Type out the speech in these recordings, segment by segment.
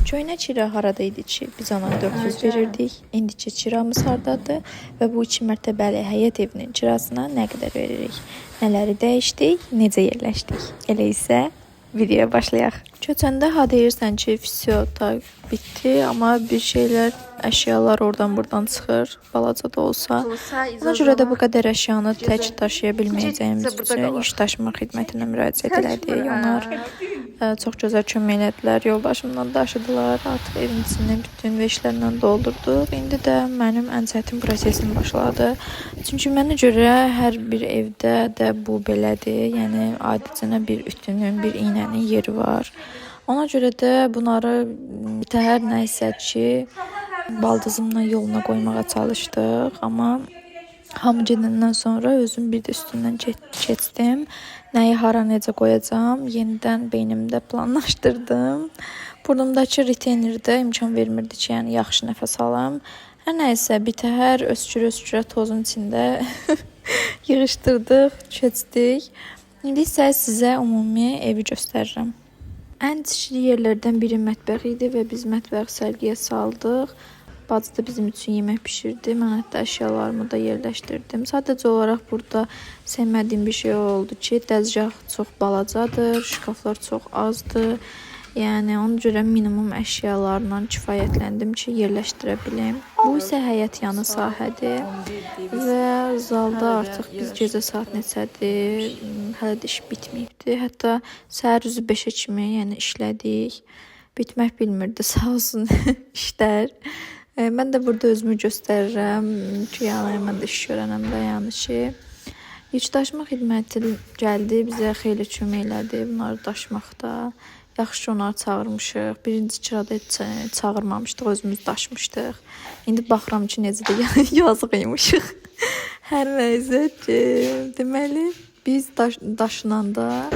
Köynə çira harada idi ki, biz ona 400 verirdik. İndiki kiramız hardadır və bu 2 mərtəbəli həyət evinin kirasına nə qədər veririk? Nələri dəyişdik, necə yerləşdik? Elə isə videoya başlayaq. Köçəndə ha deyirsən ki, fisio da bitdi, amma bir şeylər, əşyalar oradan buradan çıxır, balaca da olsa. Ona görə də bu qədər əşyanı tək daşıya bilməyəcəyimiz üçün iş daşıma xidmətinə müraciət elədik. Onlar çox gözəl kömək elədilər, yoldaşımla daşıdılar, artıq evin içini bütün veşlərlə doldurduq. İndi də mənim ən çətin prosesim başladı. Çünki mənə görə hər bir evdə də bu belədir. Yəni adicənə bir ütünün, bir iynənin yeri var. Ona görə də bunları təhər nəysə ki, baldızımla yoluna qoymağa çalışdıq, amma hamı gedəndən sonra özüm bir də üstündən keçdim. Nəyi hara necə qoyacağam, yenidən beynimdə planlaşdırdım. Burnumdakı reteynerdə imkan vermirdi ki, yəni yaxşı nəfəs alam. Hər nəysə, bitəhər öskürə tozun içində yığışdırdıq, keçdik. İndi isə sizə ümumi evi göstərirəm. Ən çirkli yerlərdən biri mətbəx idi və biz mətbəx sərgiyə saldıq. Bacı da bizim üçün yemək pişirdi. Mən hətta əşyalarımı da yerləşdirdim. Sadəcə olaraq burada sevmədiyim bir şey oldu ki, dəzgah çox balacadır, şkaflar çox azdır. Yəni ona görə minimum əşyalarla kifayətləndim ki, yerləşdirə bilim. Bu isə həyət yanı sahədir və zalda artıq biz gecə saat neçədir, hələ də iş bitməyibdi. Hətta səhər üzü 5-ə kimi yəni işlədik. Bitmək bilmirdi, sağ olsun işlər. Mən də burada özümü göstərirəm ki, yəni mən də iş görənəm də, yəni ki. Yük daşıma xidməti gəldi, bizə xeyli kömək elədi bunları daşımaqda. Yaxşı ki, onları çağırmışıq. Birinci kirada çağırmamışdıq, özümüz daşımışdıq. İndi baxıram ki, necə də yazığıymışıq. Hər nəysə ki, deməli, biz daşınanda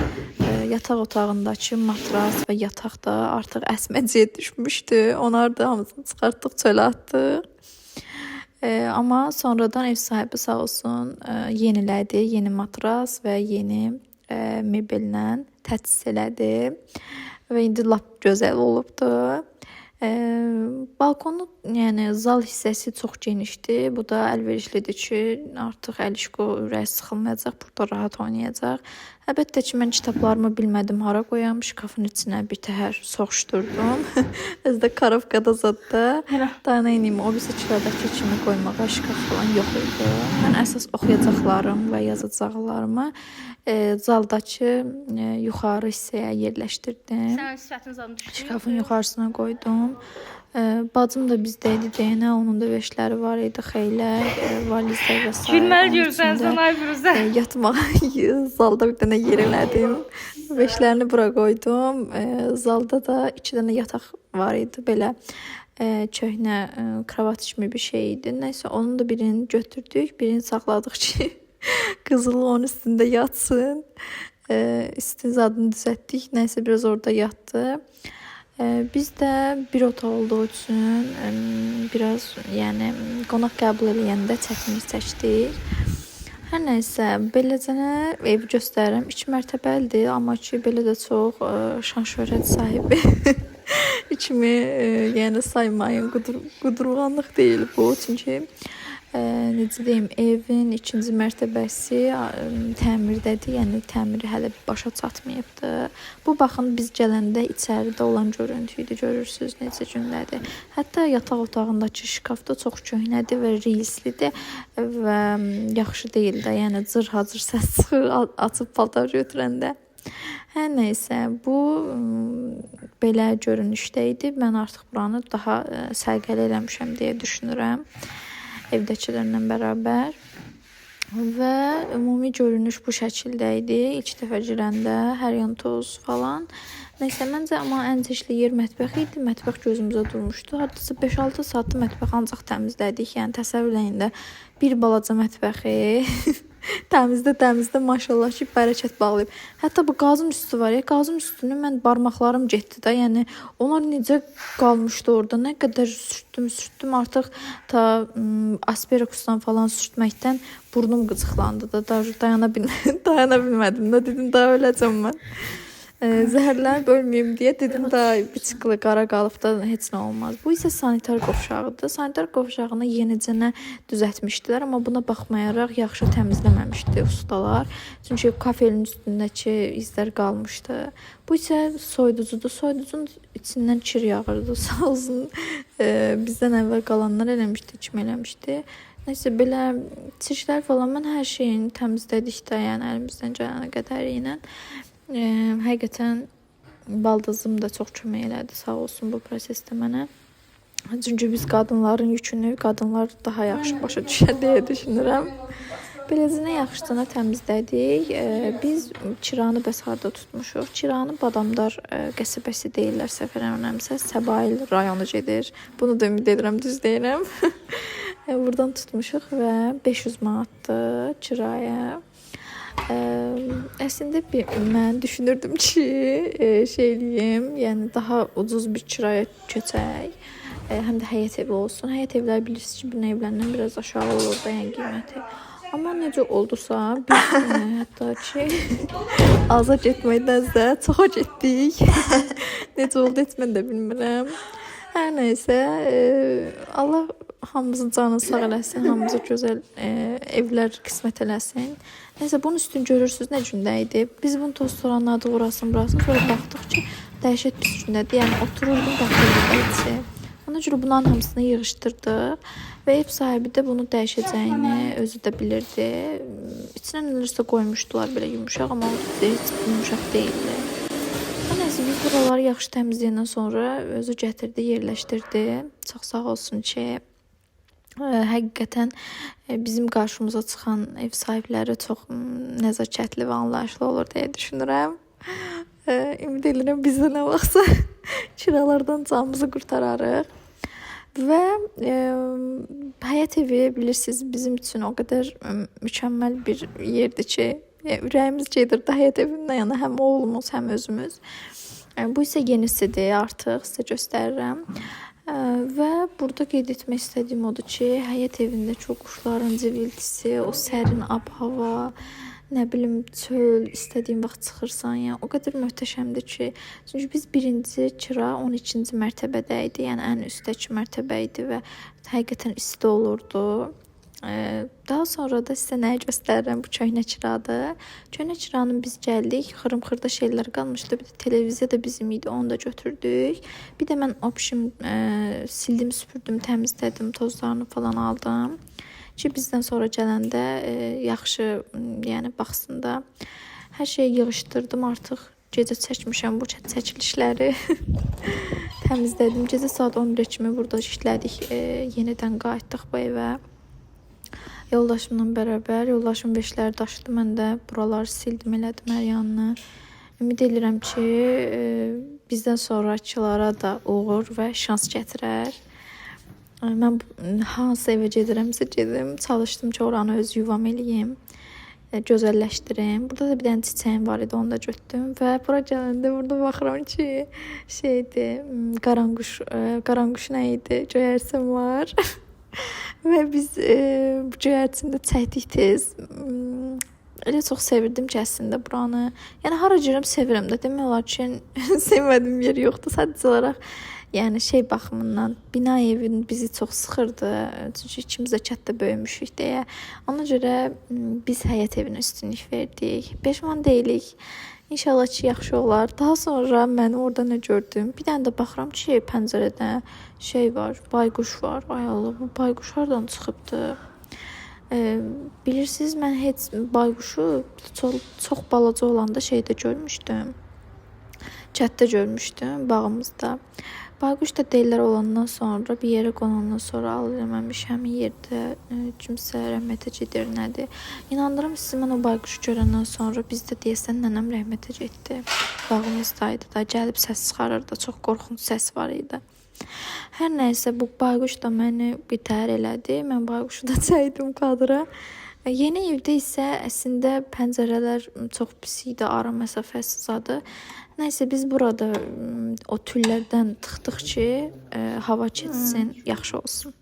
yataq otağındakı matras və yataq da artıq əsməcəyə düşmüşdü. Onları da hamısını çıxartdıq, çölə atdıq. Amma sonradan ev sahibi sağ olsun yenilədi. Yeni matras və yeni mebellə təchiz elədi. Və indi lap gözəl olubdu. Balkonu, yəni zal hissəsi çox genişdir. Bu da əlverişlidir ki, artıq Əlişko ürəyi sıxılmayacaq, burada rahat oynayacaq. Əlbəttə ki, mən kitablarımı bilmədim hara qoyam, şkafın içinə bir təhər soxuşdurdum. Özdə karovkada zadda. Daha nə edeyim, o birisi kiradakı kimi qoymağa şkaf falan yox idi. Mən əsas oxuyacaqlarım və yazacaqlarımı zaldakı yuxarı hissəyə yerləşdirdim. Şkafın yuxarısına qoydum. Bacım da bizdə idi, deyənə onun da veşləri var idi, xeylək, valizlər və s. Gülməli görürsən, Zanay Firuzə. Yatmağa zalda bir dənə yer elədim. Veşlərini bura qoydum. Zalda da 2 dənə yataq var idi, belə köhnə kravat kimi bir şey idi. Nəysə, onun da birini götürdük, birini saxladıq ki, qızılı onun üstündə yatsın. İstizadını düzəltdik, nəysə biraz orada yatdı. Biz də bir otaq olduğu üçün biraz, yəni qonaq qəbul eləyəndə çətinlik çəkdik. Hər nəysə, beləcənə evi göstərirəm. 2 mərtəbəlidir, amma ki, belə də çox şan-şöhrət sahibi kimi, yəni saymayın, qudurğanlıq deyil bu. Çünki necə deyim, evin 2-ci mərtəbəsi təmirdədir, yəni təmiri hələ başa çatmayıbdı. Bu baxın, biz gələndə içəridə olan görüntü idi, görürsünüz necə gündədir. Hətta yataq otağındakı şkaf da çox köhnədir və reilslidir və yaxşı deyil də, yəni cır-hacır səs çıxır, açıb paltar götürəndə. Hər nəysə, bu belə görünüşdə idi. Mən artıq buranı daha səliqəli eləmişəm deyə düşünürəm, evdəkilərlə bərabər. Və ümumi görünüş bu şəkildə idi. İlk dəfə girəndə hər yan toz falan. Nəysə, məncə amma ən çirkli yer mətbəx idi. Mətbəx gözümüzə durmuşdu. Hardasa 5-6 saatda mətbəx ancaq təmizlədik. Yəni təsəvvür eləyin də bir balaca mətbəxi təmizdə maşallah ki, bərəkət bağlayıb. Hətta bu qazın üstü var ya, qazın üstünü mən barmaqlarım getdi də. Yəni onlar necə qalmışdı orada. Nə qədər sürtdüm artıq ta aspirakusdan falan sürtməkdən burnum qıcıqlandı da. Dayana bilmədim də, dedim daha öləcəm mən. Zəhərlənib ölməyim deyə dedim da biçikli qara qalıbda heç nə olmaz. Bu isə sanitar qovşağıdır. Sanitar qovşağını yenicənə düzəltmişdilər, amma buna baxmayaraq yaxşı təmizləməmişdi ustalar. Çünki kafelin üstündəki izlər qalmışdı. Bu isə soyuducudur. Soyuducunun içindən kir yağırdı. Sağ olsun bizdən əvvəl qalanlar eləmişdi, kim eləmişdi. Nəysə belə çirklər falan mən hər şeyini təmizlədik də, yəni əlimizdən gələnə qədərilə. Həqiqətən baldızım da çox kömək elədi, sağ olsun bu prosesdə mənə. Çünki biz qadınların yükünü qadınlar daha yaxşı başa düşər deyə düşünürəm. Beləcə yaxşıcana təmizlədik. Biz Çiranı bəs harda tutmuşuq? Çiranı Badamdar qəsəbəsi deyirlər, səhv eləmirəmsə, Səbail rayonu gedir. Bunu da ümid edirəm düz deyirəm. Buradan tutmuşuq və 500 manatdır kiraya. Əslində mən düşünürdüm ki, eləyim, yəni daha ucuz bir kiraya köçək. Həm də həyət evi olsun. Həyət evlər bilirsiniz ki, bu evlərdən biraz aşağı olur da, yəni qiyməti. Amma necə oldusa, biz hətta ki aza getməkdənsə çoxa getdik. Necə oldu heç mən də bilmirəm. Hər nəysə, Allah hamımızın canını sağ eləsin, hamımıza gözəl evlər qismət eləsin. Nəysə, bunun üstünü görürsünüz nə gündə idi. Biz bunu toz soranladı, orasını, burasını. Sonra baxdıq ki, dəhşət pis gündədir. Yəni, otururdum, baxdırdı içi. Ona görə bunların hamısını yığışdırdıq. Və ev sahibi də bunu dəyişəcəyini özü də bilirdi. İçinə nələrsə qoymuşdular belə yumuşaq, amma heç yumuşaq deyildi. Nəysə, biz buraları yaxşı təmizləyəndən sonra özü gətirdi, yerləşdirdi. Çox sağ olsun ki, həqiqətən bizim qarşımıza çıxan ev sahibləri çox nəzakətli və anlayışlı olur deyə düşünürəm. Ümid edirəm biz də nə vaxtsa kiralardan canımızı qurtararıq. Və həyət evi bilirsiniz bizim üçün o qədər mükəmməl bir yerdir ki, ürəyimiz gedirdi həyət evindən yana, həm oğlumuz, həm özümüz. Bu isə yenisidir, artıq sizə göstərirəm. Və burada qeyd etmək istədiyim odur ki, həyət evində çox quşların cıvıltısı, o sərin ab-hava, nə bilim çöl, istədiyin vaxt çıxırsan, yəni o qədər möhtəşəmdir ki, çünki biz birinci kira 12-ci mərtəbədə idi, yəni ən üstdəki mərtəbə idi və həqiqətən isti olurdu. Daha sonra da sizə nəyi göstərirəm, bu köhnə kiradır. Köhnə kiranın biz gəldik, xırım-xırda şeylər qalmışdı. Bir də televiziya da bizim idi, onu da götürdük. Bir də mən sildim, süpürdüm, təmizlədim, tozlarını falan aldım. Ki bizdən sonra gələndə yaxşı, yəni baxsın da. Hər şeyi yığışdırdım, artıq gecə çəkmişəm bu çəkilişləri. Təmizlədim. Gecə saat 11 kimi burada işlədik. Yenidən qayıtdıq bu evə. Yoldaşımla bərabər, yoldaşım 5'ləri daşıdı, mən də buraları sildim, elədim hər yanını. Ümid edirəm ki, bizdən sonrakılara da uğur və şans gətirər. Mən hansı evə gedirəmsə gedim, çalışdım ki, oranı öz yuvam eləyim, gözəlləşdirim. Burada da bir dənə çiçəyim var idi, onu da götürdüm və bura gələndə burada baxıram ki, qaranquş nə idi, göyərçin var. Və biz bu göyərçində çəkdik tez. Elə çox sevirdim ki, əslində buranı. Yəni hara girəm sevirəm də. Demək olar ki, sevmədiyim yer yoxdur. Sadəcə olaraq yəni baxımından bina evin bizi çox sıxırdı. Çünki ikimiz də kətdə böyümüşük deyə. Ona görə biz həyət evinə üstünlük verdik. Peşman deyilik. İnşallah ki, yaxşı olar. Daha sonra mən orada nə gördüm? Bir dənə də baxıram ki, pəncərədə var, bayquş var. Ay Allah, bu bayquş hardan çıxıbdı? Bilirsiniz, mən heç bayquşu çox balaca olanda görmüşdüm. Kətdə görmüşdüm, bağımızda. Bayquş da deyirlər olandan sonra, bir yerə qonandan sonra alınmamış, həmin yerdə kimsə rəhmətə gedir, nədir. İnandırım sizi, mən o bayquşu görəndən sonra bizdə deyəsən nənəm rəhmətə getdi. Bağımızdaydı da, gəlib səs çıxarırdı, çox qorxunc səs var idi. Hər nəysə, bu bayquş da məni bitər elədi. Mən bayquşu da çəkdim qadıra. Yeni evdə isə əslində pəncərələr çox pis idi, ara məsafəsi zadı. Nəysə, biz burada o tüllərdən tıxdıq ki, hava keçsin, yaxşı olsun.